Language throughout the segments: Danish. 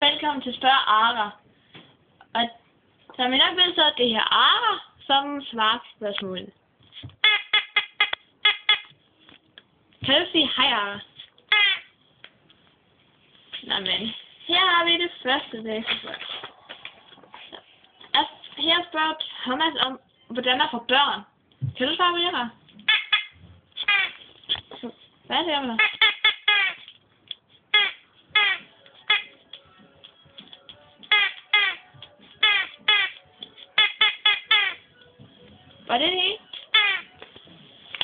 Velkommen til Spørg Ara. Og som I nok ved, så er det her Ara, som svarer på spørgsmålet. Kan du sige hej, Ara? Nå, men her har vi det første læsespørgsmål. Her spørger Thomas om, hvordan man får børn. Kan du svare på det her? Hvad siger du? Var det det?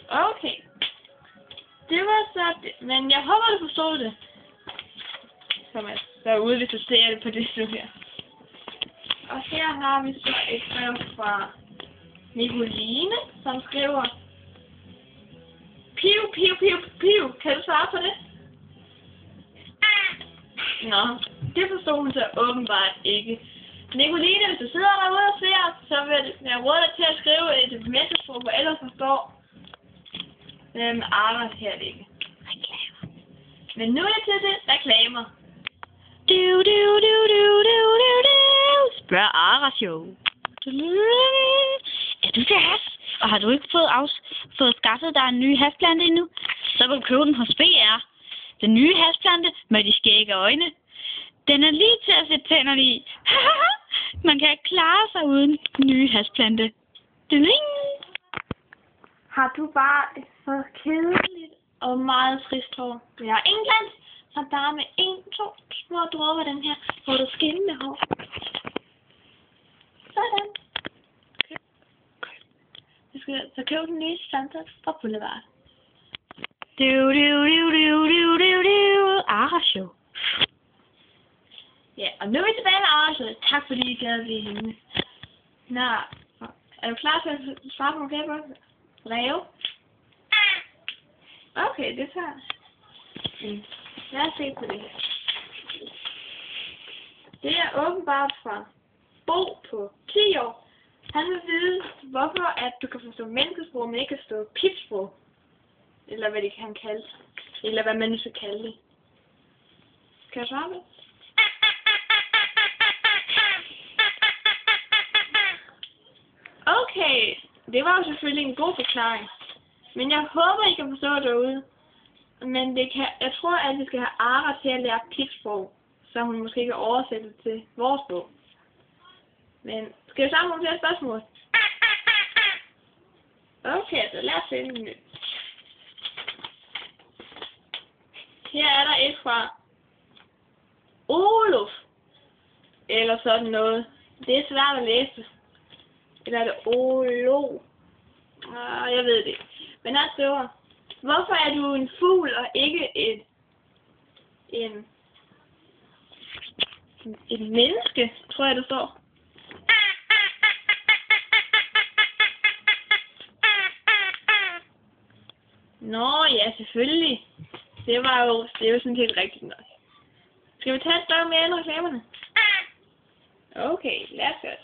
Okay. Det var så det. Men jeg håber, du forstod det. Thomas, derude, hvis du ser det på det stykke her. Og her har vi så et brev fra Nicoline, som skriver: Piu, piu, piu, piu. Kan du svare på det? Nå, det forstod hun så åbenbart ikke. Nicoline, hvis du sidder derude og ser, så vil jeg råde dig til at skrive et message, hvor ellers forstår Ara her ikke. Reklamer. Men nu er jeg til det. Reklamer. Spørg Ara Show. Er du til has? Og har du ikke fået skaffet dig en ny hasplante endnu? Så kan du købe den hos BR. Den nye hasplante med de skægge øjne. Den er lige til at sætte tænderne i. Man kan ikke klare sig uden den nye hasplante. Har du bare et så kedeligt og meget trist hår? Jeg har ingen glans, så bare med 1-2 små dråber den her, hvor du skinnende hår. Sådan. Så køb den nye standard fra Boulevard. Ara Show. Ja, og nu er vi tilbage med Ara Show. Tak fordi I gad ved hende. Nå, er du klar til at svare på nogle flere breve? Okay, det tager. Lad os se på det her. Det er åbenbart fra Bo på 10 år. Han vil vide, hvorfor at du kan forstå menneskesprog, men ikke kan forstå pipsprog. Eller hvad det kan kalde. Eller hvad man nu skal kalde det. Kan jeg svare det? Okay, det var jo selvfølgelig en god forklaring. Men jeg håber, I kan forstå det derude. Men jeg tror, at vi skal have Ara til at lære pipsprog, så hun måske kan oversætte det til vores sprog. Men skal vi sammen nogle flere spørgsmål? Okay, så lad os finde en ny. Her er der et fra Olof. Eller sådan noget. Det er svært at læse. Eller er det Olo? Jeg ved det ikke. Men her skriver: hvorfor er du en fugl og ikke et menneske, tror jeg, der står. Nå ja, selvfølgelig. Det er jo sådan helt rigtigt nok. Skal vi tage et spørg mere end reklamerne? Okay, lad os gøre det.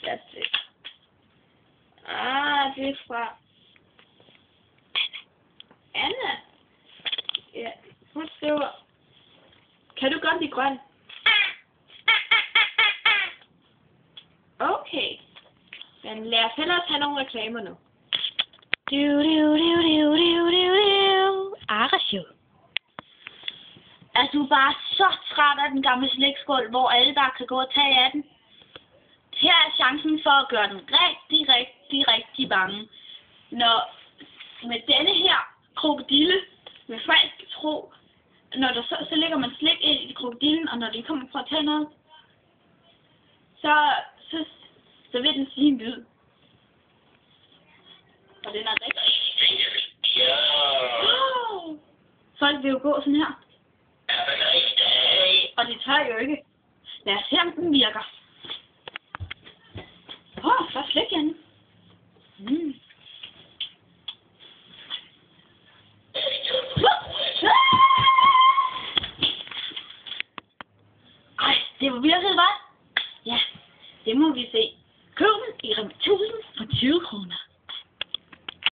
Lad os se. Det er fra Anna. Ja, hun skriver: kan du godt lide grøn? Okay. Men lad os hellere tage nogle reklamer nu. Ara Show. Er du bare så træt af den gamle slikskål, hvor alle bare kan gå og tage af den? Her er chancen for at gøre den rigtig bange. Når med denne her krokodille med falsk tro, når der så lægger man slik ind i krokodillen, og når de kommer fra at tage noget, så vil den sige en lyd. Og den er rigtig. Folk vil jo gå sådan her. Og de tør jo ikke. Lad os se, om den virker. Så slik igen. Ej, det var virkelig, hva'? Ja, det må vi se.